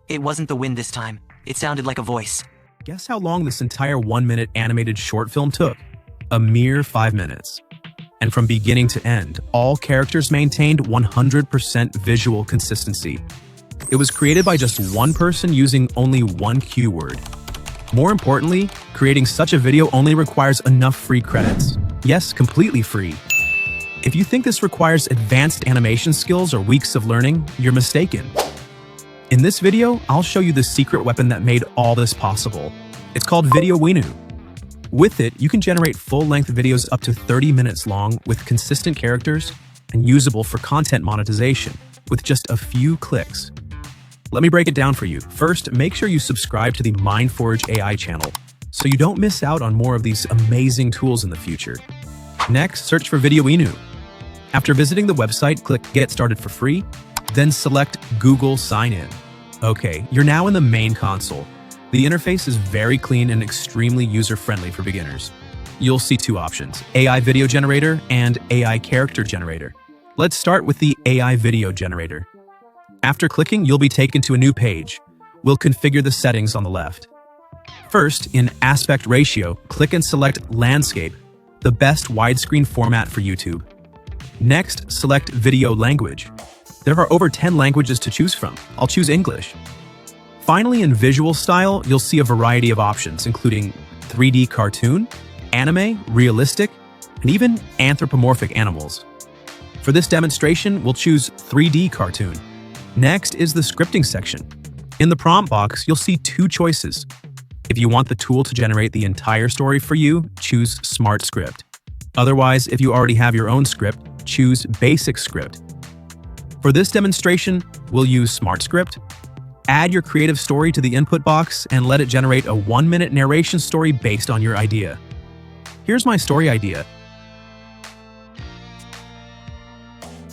It wasn't the wind this time. It sounded like a voice. Guess how long this entire 1-minute animated short film took? A mere 5 minutes. And from beginning to end, all characters maintained 100% visual consistency. It was created by just one person using only one keyword. More importantly, creating such a video only requires enough free credits. Yes, completely free. If you think this requires advanced animation skills or weeks of learning, you're mistaken. In this video, I'll show you the secret weapon that made all this possible. It's called Videoinu. With it, you can generate full-length videos up to 30 minutes long with consistent characters and usable for content monetization with just a few clicks. Let me break it down for you. First, make sure you subscribe to the MindForge AI channel so you don't miss out on more of these amazing tools in the future. Next, search for Videoinu. After visiting the website, click Get Started for free, then select Google Sign In. Okay, you're now in the main console. The interface is very clean and extremely user-friendly for beginners. You'll see two options, AI Video Generator and AI Character Generator. Let's start with the AI Video Generator. After clicking, you'll be taken to a new page. We'll configure the settings on the left. First, in Aspect Ratio, click and select Landscape, the best widescreen format for YouTube. Next, select Video Language. There are over 10 languages to choose from. I'll choose English. Finally, in Visual Style, you'll see a variety of options, including 3D cartoon, anime, realistic, and even anthropomorphic animals. For this demonstration, we'll choose 3D cartoon. Next is the scripting section. In the prompt box, you'll see two choices. If you want the tool to generate the entire story for you, choose Smart Script. Otherwise, if you already have your own script, choose Basic Script. For this demonstration, we'll use Smart Script. Add your creative story to the input box and let it generate a 1-minute narration story based on your idea. Here's my story idea.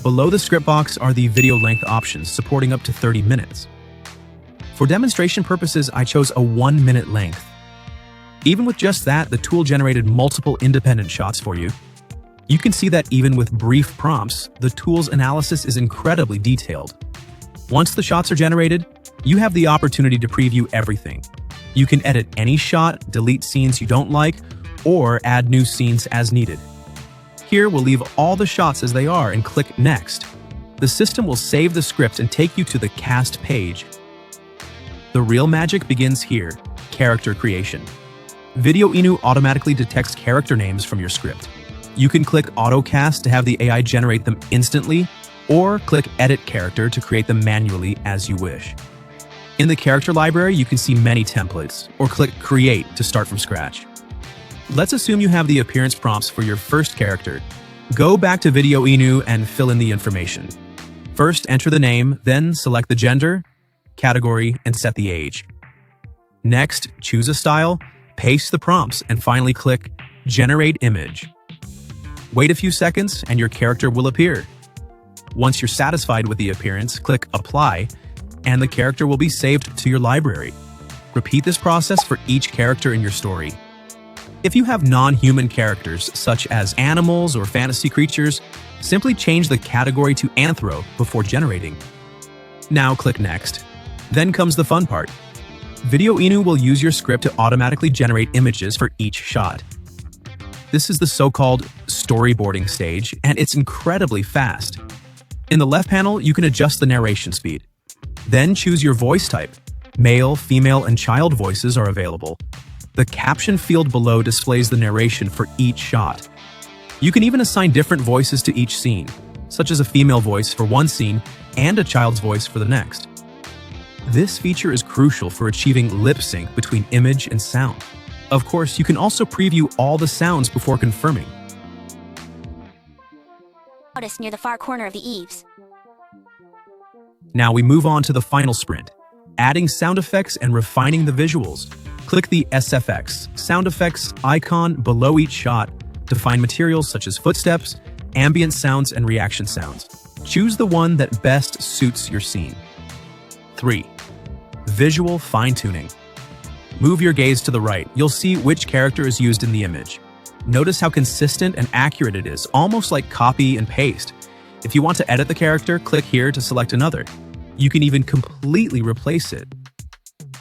Below the script box are the video length options supporting up to 30 minutes. For demonstration purposes, I chose a 1-minute length. Even with just that, the tool generated multiple independent shots for you. You can see that even with brief prompts, the tool's analysis is incredibly detailed. Once the shots are generated, you have the opportunity to preview everything. You can edit any shot, delete scenes you don't like, or add new scenes as needed. Here, we'll leave all the shots as they are and click Next. The system will save the script and take you to the cast page. The real magic begins here, character creation. Videoinu automatically detects character names from your script. You can click AutoCast to have the AI generate them instantly, or click Edit Character to create them manually as you wish. In the character library, you can see many templates, or click Create to start from scratch. Let's assume you have the appearance prompts for your first character. Go back to Videoinu and fill in the information. First, enter the name, then select the gender, category, and set the age. Next, choose a style, paste the prompts, and finally click Generate Image. Wait a few seconds and your character will appear. Once you're satisfied with the appearance, click Apply, and the character will be saved to your library. Repeat this process for each character in your story. If you have non-human characters, such as animals or fantasy creatures, simply change the category to Anthro before generating. Now click Next. Then comes the fun part. Videoinu will use your script to automatically generate images for each shot. This is the so-called storyboarding stage, and it's incredibly fast. In the left panel, you can adjust the narration speed. Then choose your voice type. Male, female, and child voices are available. The caption field below displays the narration for each shot. You can even assign different voices to each scene, such as a female voice for one scene and a child's voice for the next. This feature is crucial for achieving lip sync between image and sound. Of course, you can also preview all the sounds before confirming. Notice near the far corner of the eaves. Now we move on to the final sprint, adding sound effects and refining the visuals. Click the SFX sound effects icon below each shot to find materials such as footsteps, ambient sounds, and reaction sounds. Choose the one that best suits your scene. 3. Visual fine-tuning. Move your gaze to the right. You'll see which character is used in the image. Notice how consistent and accurate it is, almost like copy and paste. If you want to edit the character, click here to select another. You can even completely replace it.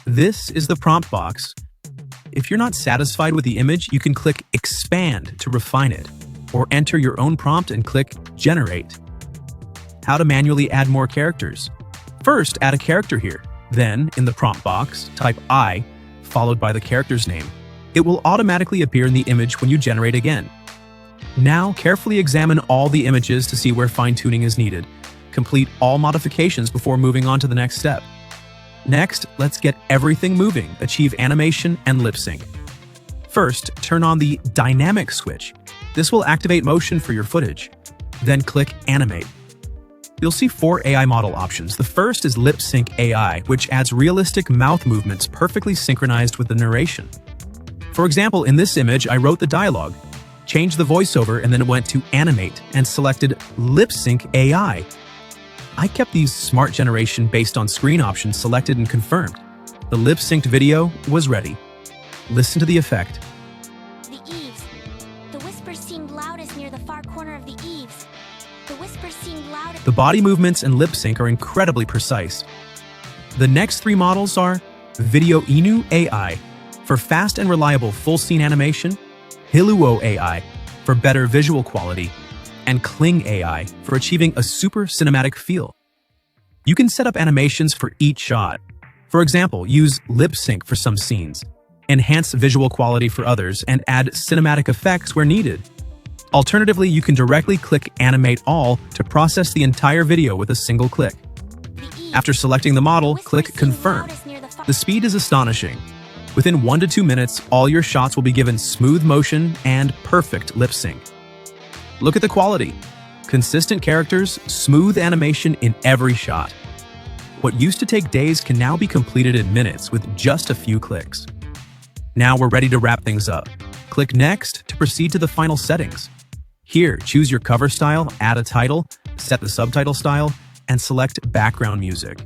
This is the prompt box. If you're not satisfied with the image, you can click Expand to refine it, or enter your own prompt and click Generate. How to manually add more characters. First, add a character here. Then, in the prompt box, type I, followed by the character's name. It will automatically appear in the image when you generate again. Now, carefully examine all the images to see where fine-tuning is needed. Complete all modifications before moving on to the next step. Next, let's get everything moving, achieve animation and lip sync. First, turn on the dynamic switch. This will activate motion for your footage. Then click Animate. You'll see 4 AI model options. The first is Lip Sync AI, which adds realistic mouth movements perfectly synchronized with the narration. For example, in this image, I wrote the dialogue, changed the voiceover, and then it went to Animate and selected Lip Sync AI. I kept these smart generation based on screen options selected and confirmed. The lip-synced video was ready. Listen to the effect. The eaves. The whispers seemed loudest near the far corner of the eaves. The whispers seemed loudest. The body movements and lip sync are incredibly precise. The next 3 models are Videoinu AI for fast and reliable full scene animation, Hiluo AI for better visual quality, and Kling AI for achieving a super cinematic feel. You can set up animations for each shot. For example, use lip sync for some scenes, enhance visual quality for others, and add cinematic effects where needed. Alternatively, you can directly click Animate All to process the entire video with a single click. After selecting the model, click Confirm. The speed is astonishing. Within 1 to 2 minutes, all your shots will be given smooth motion and perfect lip sync. Look at the quality. Consistent characters, smooth animation in every shot. What used to take days can now be completed in minutes with just a few clicks. Now we're ready to wrap things up. Click Next to proceed to the final settings. Here, choose your cover style, add a title, set the subtitle style, and select background music.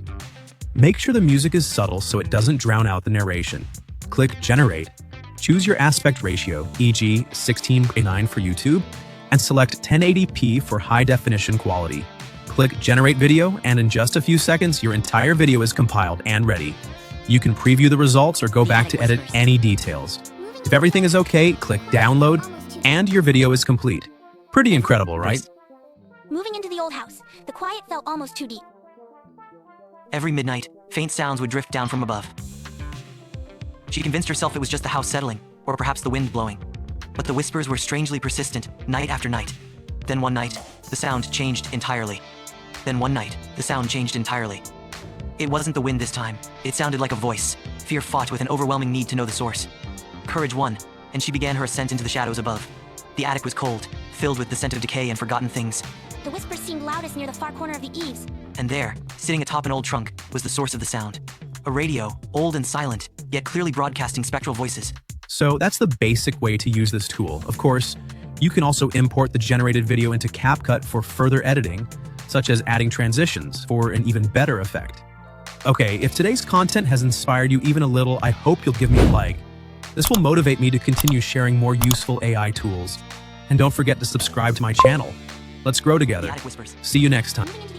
Make sure the music is subtle so it doesn't drown out the narration. Click Generate. Choose your aspect ratio, e.g. 16:9 for YouTube, and select 1080p for high-definition quality. Click Generate Video, and in just a few seconds, your entire video is compiled and ready. You can preview the results or go back to edit any details. If everything is okay, click Download, and your video is complete. Pretty incredible, right? Moving into the old house, the quiet felt almost too deep. Every midnight, faint sounds would drift down from above. She convinced herself it was just the house settling, or perhaps the wind blowing. But the whispers were strangely persistent, night after night. Then one night, the sound changed entirely. Then one night, the sound changed entirely. It wasn't the wind this time. It sounded like a voice. Fear fought with an overwhelming need to know the source. Courage won, and she began her ascent into the shadows above. The attic was cold, filled with the scent of decay and forgotten things. The whispers seemed loudest near the far corner of the eaves. And there, sitting atop an old trunk, was the source of the sound. A radio, old and silent, yet clearly broadcasting spectral voices. So that's the basic way to use this tool. Of course, you can also import the generated video into CapCut for further editing, such as adding transitions for an even better effect. Okay, if today's content has inspired you even a little, I hope you'll give me a like. This will motivate me to continue sharing more useful AI tools. And don't forget to subscribe to my channel. Let's grow together. The attic whispers. See you next time. Moving into the